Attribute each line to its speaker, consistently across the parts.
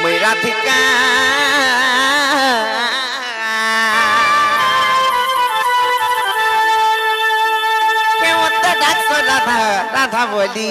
Speaker 1: मुई राधिका राधा राधा बोली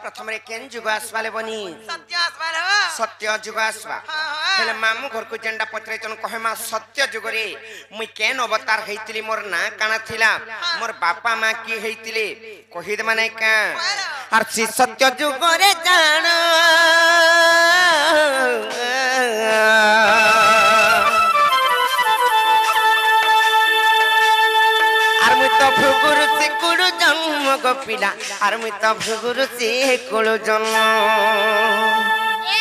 Speaker 1: प्रथम केन जुग आसवाले बनी सत्य जुग आसवा हेले मामू घर को जेंडा पचरेचन कहे मा सत्य जुग रे मुई केन अवतार हेतिली मोर ना काना थिला मोर बापा मां की हेतिले कहि दे माने का आर सी सत्य जुग रे जान आर मुई तो भुगुरु से कुडु जन्म गोपिला आर मुई तो भुगुरु से कुडु जन्म
Speaker 2: ए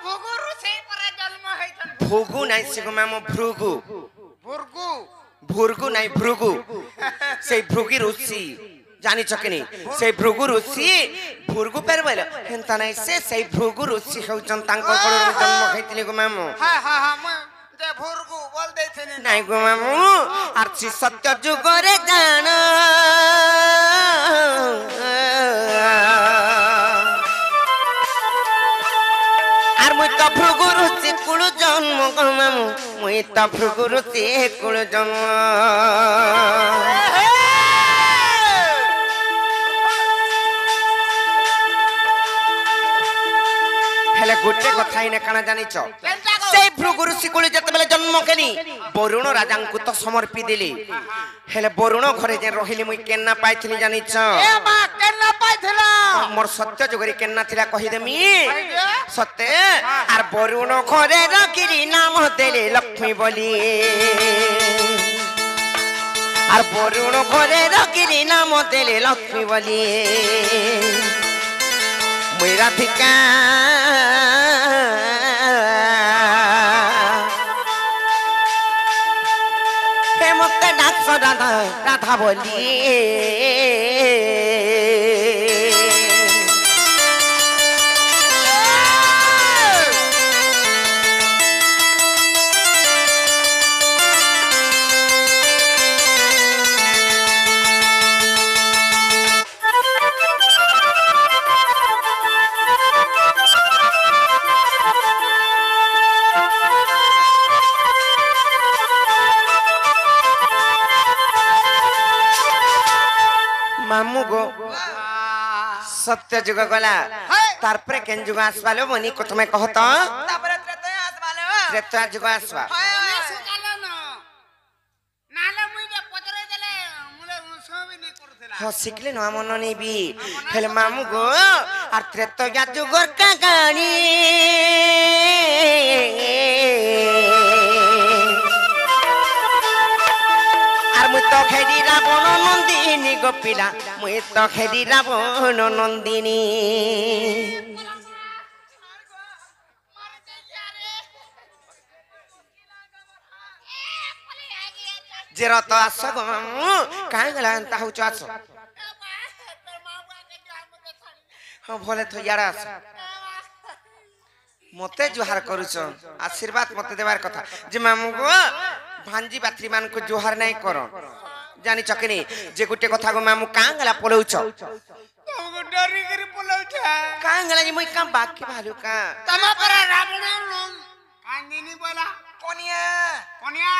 Speaker 2: भुगुरु से परे जन्म हैथन
Speaker 1: भुगु नाइ सिगु मामो भृगु
Speaker 2: भुरगु
Speaker 1: भुरगु नाइ भृगु से भृगि ऋषि जानि छकनी से भृगु ऋषि भुरगु पर बोल हेंता नाइ से भृगु ऋषि हउचन तांकर कोडर जन्म हैतिले गो मामो
Speaker 2: हां ते भुरगु बोल देथिन
Speaker 1: नाइ गो मामो आरसी सत्य जुग रे जान आर मुई तो भृगु ऋषि कुल जन्म गो मामो मुई तो भृगु ऋषि कुल जन्म हेले गोटे कथा इने काना जानिछ से भृगु ऋषि कुल जते बेले जन्म केनी वरुण राजा को तो समर्पी देली हेले वरुण घरे जे रहिली मुई केन्ना पाइथिनी जानिछ
Speaker 2: ए बा केन्ना पाइथिला
Speaker 1: मोर सत्य जुगरी केन्ना थिला कहि देमी सत्य आर वरुण घरे रखिरी नाम देले लक्ष्मी बोली आर वरुण घरे रखिरी नाम देले लक्ष्मी बोली मुई राधिका हे मते डाक्स राधा राधा बोली मामू गो सत्य जुग गला तार पर केन जुग आसवालो बनी को तुम्हें कहत
Speaker 2: तापर त्रेता आसवाले
Speaker 1: त्रेता जुग आसवा
Speaker 2: सुकालो न नाले मुई जे पतरे देले मुले सोबी नै करथला
Speaker 1: हो सिखले न मन नै भी हेले मामू गो आर त्रेता जुगर का गानी मुई तो खेदी रावण नंदिनी गोपिला मुई तो खेदी रावण नंदिनी जेरा तो आस गो काहे गला अंता होच आस हां भले तो यारा आस मते जुहार करूछ आशीर्वाद मते देवार कथा जे मामू गो भांजी बात्री मान को जोहार नहीं करो जानी चकनी जे गुटे कथा को मामू कांगला पलौछ
Speaker 2: तो डरी करी पलौछ
Speaker 1: कांगला जी मुई काम बाकी भालू का
Speaker 2: तमा पर रावण लोग कांगिनी बोला कोनिया कोनिया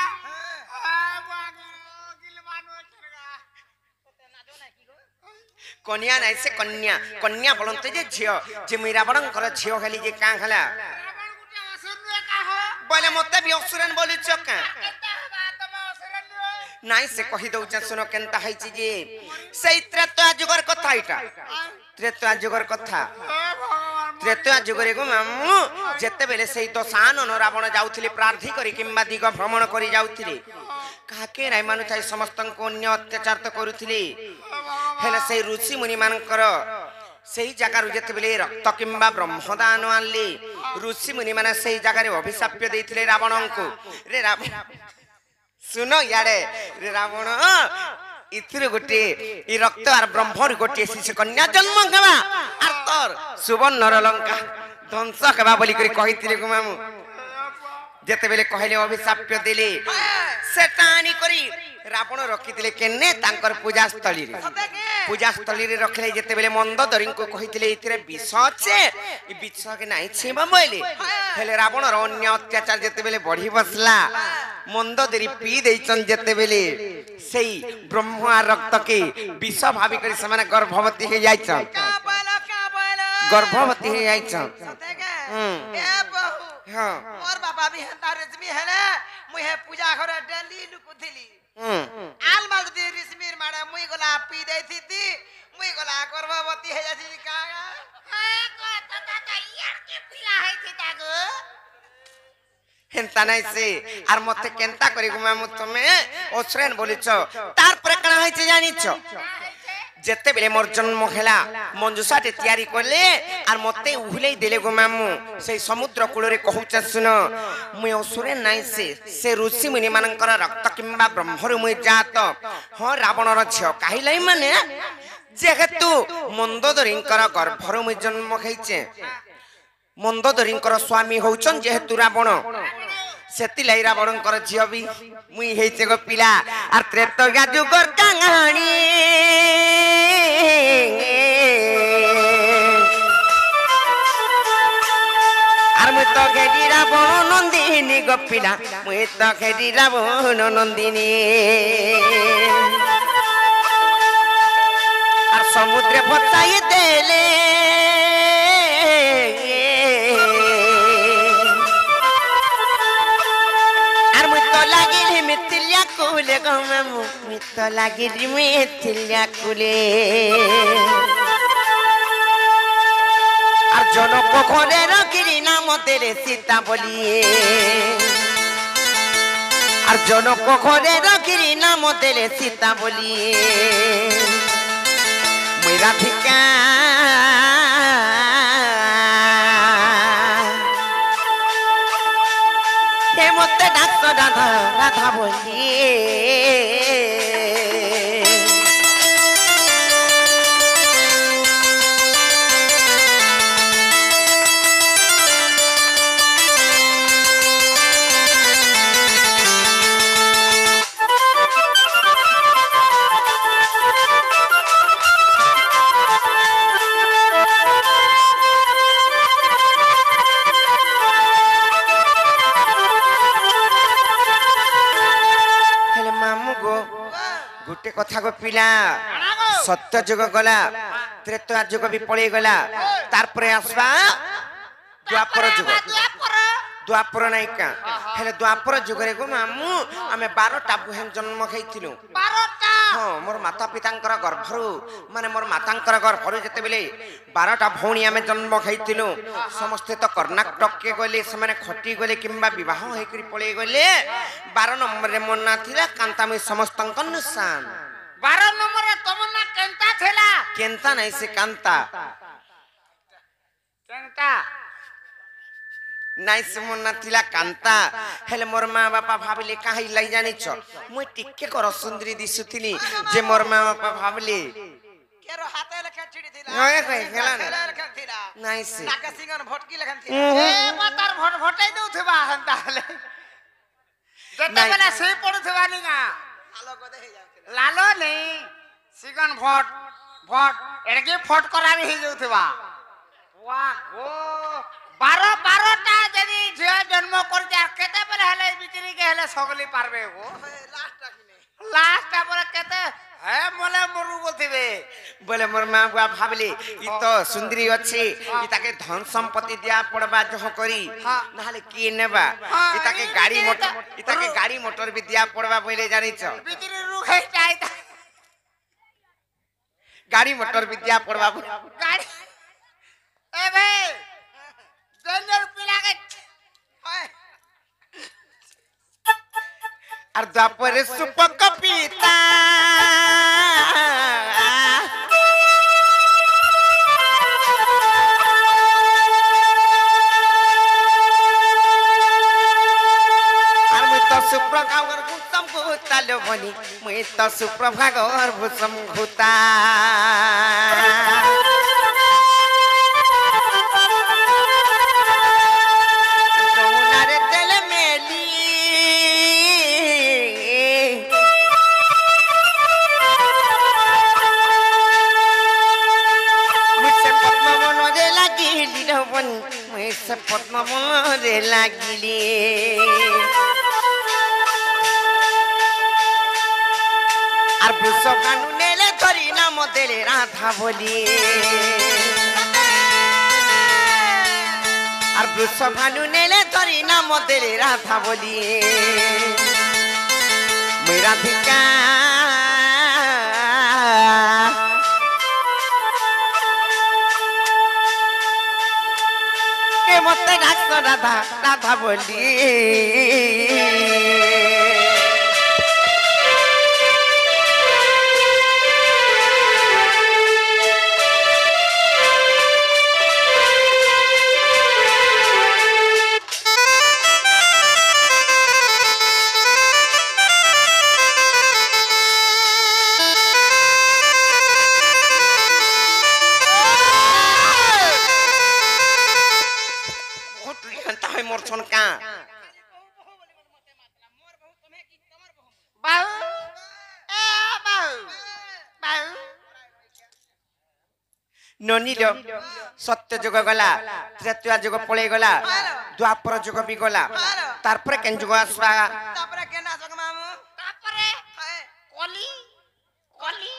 Speaker 1: कन्या नहीं से कन्या कन्या बोलते जे झियो जे मीरा बड़न कर झियो खाली जे कां खाला
Speaker 2: रावण गुटे असुर नुए का हो
Speaker 1: बोले मते भी असुरन बोली चका नाई से कहि दउ छ सुनो केनता है छी जे सही त्रेता जुगर कथा इटा त्रेता जुगर कथा त्रेता जुगरे गो मामू जेते बेले सही तो सान न रावण जाउथिले प्रार्थी करी किम्बा दिग भ्रमण करी जाउथिले କାହାକେ ନାଇଁ ମାନୁଥାଏ ସମସ୍ତଙ୍କୁ ଅନ୍ୟ ଅତ୍ୟାଚାର ତ କରୁଥିଲେ ହେଲେ ସେଇ ଋଷି ମୁନି ମାନଙ୍କର ସେଇ ଜାଗାରୁ ଯେତେବେଳେ ରକ୍ତ କିମ୍ବା ବ୍ରହ୍ମଦାନ ଆଣିଲେ ଋଷି ମୁନି ମାନେ ସେଇ ଜାଗାରେ ଅଭିଶାପ୍ୟ ଦେଇଥିଲେ ରାବଣଙ୍କୁ ରେ ରାବଣ ଶୁଣ ଇଆଡେ ରେ ରାବଣ इथिरे गोटे इ रक्त आर ब्रह्मर गोटे शिशु कन्या जन्म हेबा आर तोर सुवर्ण लंका ध्वंस हेबा बोली करी कहिथिले गो मामू जेते बेले कहले अभिशाप्य देले सेटानी करी रावण रखिथिले केने तांकर पूजा स्थली रे पूजा स्थली रे रखले जेते बेले मंदोदरी को कहिथिले इथिरे विष छे इ विष के नाही छेबा बोले हेले रावण रो अन्य अत्याचार जेते बेले बढ़ी बसला मंदोदरी पी देइचन जेते बेले सेई ब्रह्म रक्त के विष भाभी करी समान गर्भवती हे जाइछ गर्भवती हे जाइछ
Speaker 2: ए बहु
Speaker 1: हां
Speaker 2: और बाबा भी हंता रश्मि है मुहे पूजा करे डेली लुकुथिली आल माल दी रश्मिर मारे मुई गला पी देथि ती मुई गला गर्भवती हे जाथि का को त यार के पिला है थी तागो
Speaker 1: हेंता नहीं से आर मते केंता करी गुमा मु तमे ओसरेन बोलिछ तार पर कणा होइछ जानिछ जेते बेले मोर जन्म हेला मंजुसाटे तयारी करले आर मते उहले देले गो मामू से समुद्र कूल रे कहूछ सुन मुय असुरे नाइ से ऋषि मुनि मानकर रक्त किंबा ब्रह्मर मुय जात हो रावण र झियो काहिलै माने जेहेतु मंदोदरींकर गर्भर मुय जन्म खैचे मंदोदरींकर स्वामी होउछन जेहेतु रावण सेति लाई रावणकर झियो भी मुई हेइचे गो पिला आर त्रेतया जुगर कांगाणी आर मुई तो घेरी रावण नंदिनी गो पिला मुई तो घेरी रावण नंदिनी आर समुद्र फसाई देले कुले गममु मित लागिरी मिथिल्या कुले আর জনক ঘরে রকিরি নাম তেরে সীতা বলিয়ে আর জনক ঘরে রকিরি নাম তেরে সীতা বলিয়ে মুই রাধিকা হে মতে ডাক্ত রাধা রাধা বলিয়ে कथा को पिला सत्य जुग गला त्रेता जुग भी पड़े गला तार परे आसबा द्वापर जुग द्वापर नायिका हेले द्वापर जुग रे गो मामू आमे 12टा बुहेन जन्म खैथिलु
Speaker 2: 12टा
Speaker 1: हां मोर माता पितांकर गर्भरु माने मोर मातांकर गर्भरु जते बेले 12टा भौणी आमे जन्म खैथिलु समस्त तो कर्नाटक के गले से माने खटी गले किंबा विवाह हे करी पळे गले 12 नंबर रे मन ना थिला कांता में समस्तंक निशान
Speaker 2: 12 नंबर रे तमन्ना केंता थेला
Speaker 1: केंता नहीं से कांता
Speaker 2: केंता
Speaker 1: नाइ से मन ना थिला कांता हेले मोर मां बापा भाबले काहे लई जानि छ मुई टिक्के कर सुंदरी दिसुथिली जे मोर मां बापा भाबले
Speaker 2: केरो हाथे लखा छिड़ी थिला
Speaker 1: ओए कहि खेला ना
Speaker 2: लखा थिला
Speaker 1: नाइ से
Speaker 2: नाका सिंगन भटकी लखन थिला ए मातार भट भटाई दउ थबा हंता हले जते बेला से पडु थबा निगा लालो गदे हे जाउ लालो नहीं सिंगन भट भट एडके फट कराबी हे जाउ थबा वाह ओ 12टा जदी झियो जन्म कर जा केते बेले हले बिचरी के हले सगली पारबे गो लास्टटा किने लास्टटा पर केते हे मोले मरु बोथिबे
Speaker 1: बोले मोर मां बुआ भाबले ई तो सुंदरी अछि ई ताके धन संपत्ति दिया पड़बा जह करी नाले की नेबा ई ताके गाड़ी मोटर भी दिया पड़बा बोले जानि छ
Speaker 2: बिचरी रुखै चाइ
Speaker 1: गाड़ी मोटर भी दिया पड़बा
Speaker 2: गाड़ी ए भाई जनर पिला के
Speaker 1: আর দ্বাপরে সুপক পিতা আর মুই তো সুপ্রভাগর ভূতম ভূতাল বনি মুই তো সুপ্রভাগর ভূতম ভূতা যমুনারে তেলে মেলি মুছে পদ্মবনরে লাগিলি বনি মুছে পদ্মবনরে লাগিলি আর বৃষভানু নেলে ধরি নাম দেলে রাধা বলি আর বৃষভানু নেলে ধরি নাম দেলে রাধা বলি মুই রাধিকা কে মতে ডাক্ত রাধা রাধা বলি মোর ছনকা
Speaker 2: বাহু এ বাহু বাহু
Speaker 1: ননিল সত্য যুগ গলা ত্রেতয়া যুগ পড়ে গলা দ্বাপর যুগ বি গলা তারপরে কেন যুগ আসবা
Speaker 3: তারপরে কেন আসবে মামু
Speaker 2: তারপরে কলি কলি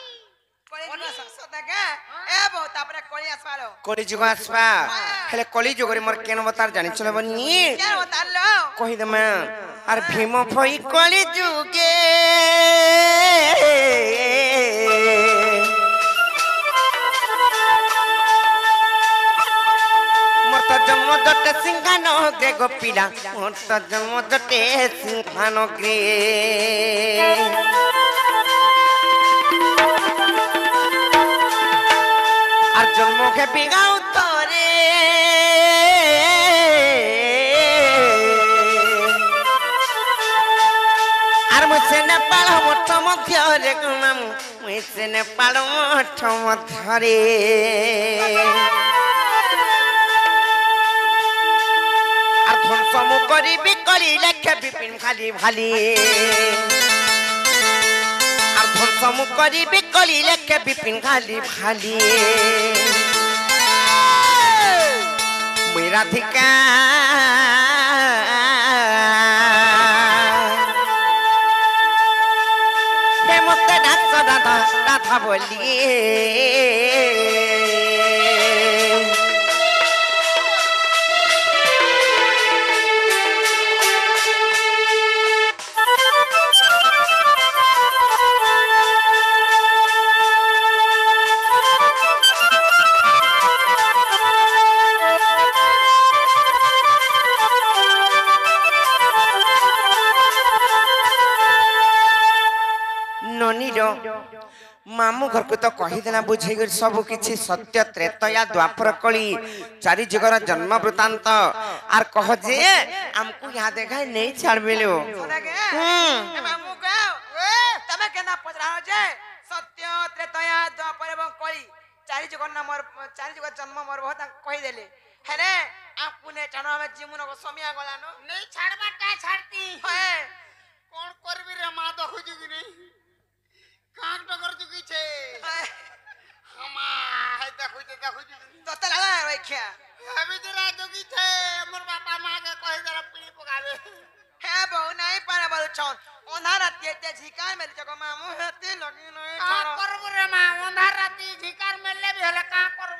Speaker 3: কলি সদাকে এ বউ তারপরে কলি আসবালো
Speaker 1: কলি যুগ আসবা হেলে কলি যুগরে মোর কেন বতার জানি চলে বনি
Speaker 3: কেন তারলো
Speaker 1: কহি দেমা আর ভীম ভই কলি যুগে মোর তো জন্ম দটে সিংহান গ্রে গোপিলা মোর তো জন্ম দটে সিংহান গ্রে আর জন্ম কে বিগাও তরে আর মুছে নেপাল মঠ মধ্যরে গুণাম মুছে নেপাল মঠ মধ্যরে আর ধ্বংস মু করিবি করি লেখে বিপিন খালি ভালি আর ধ্বংস মু করিবি করি লেখে বিপিন খালি ভালি মুই রাধিকা হে মতে ডাক্ত রাধা রাধা বলি ননির মামু ঘরକୁ ତ କହିଦେଲା ବୁଝେଇକରି ସବୁ କିଛି ସତ୍ୟ ତ୍ରେତୟା ଦ୍ୱାପର କଳି ଚାରି ଯୁଗର ଜନ୍ମ ବୃତ୍ତାନ୍ତ ଆର କହ ଯେ ଆମକୁ यहाँ देखाय नहीं ଛାଡିବେलो
Speaker 3: ସଦାକେ ଏ ମାମୁ କହ ତମେ କେନା ପଚରାହ ଯେ ସତ୍ୟ ତ୍ରେତୟା ଦ୍ୱାପର ଏବଂ କଳି ଚାରି ଯୁଗ ଜନ୍ମ ମୋର ବହୁତ କହିଦେଲେ ହେଲେ ଆମକୁ ନେ ଚାଣ ଆମେ ଜିମୁନ ସମିଆ ଗଲାନ
Speaker 2: ନେଇ ଛାଡବାଟା ଛାଡତି
Speaker 3: ହେ
Speaker 2: কোন করবি রে মা দেখুছি কি নেই কাক ডগর চুকিছে আমা হাই দেখুছি
Speaker 3: ততে লাগা রইখিয়া
Speaker 2: আমি জরা চুকিছে মোর বাবা মাকে কই জরা পিড়ি পকাবে
Speaker 3: হে বউ নাই পারে বলছন অন্ধা রাতি এতে ঝিকার মেলি জগ মামু হেতে লাগি নই
Speaker 2: কা করব রে মা অন্ধার রাতি ঝিকার মেললে বি হলে কা করব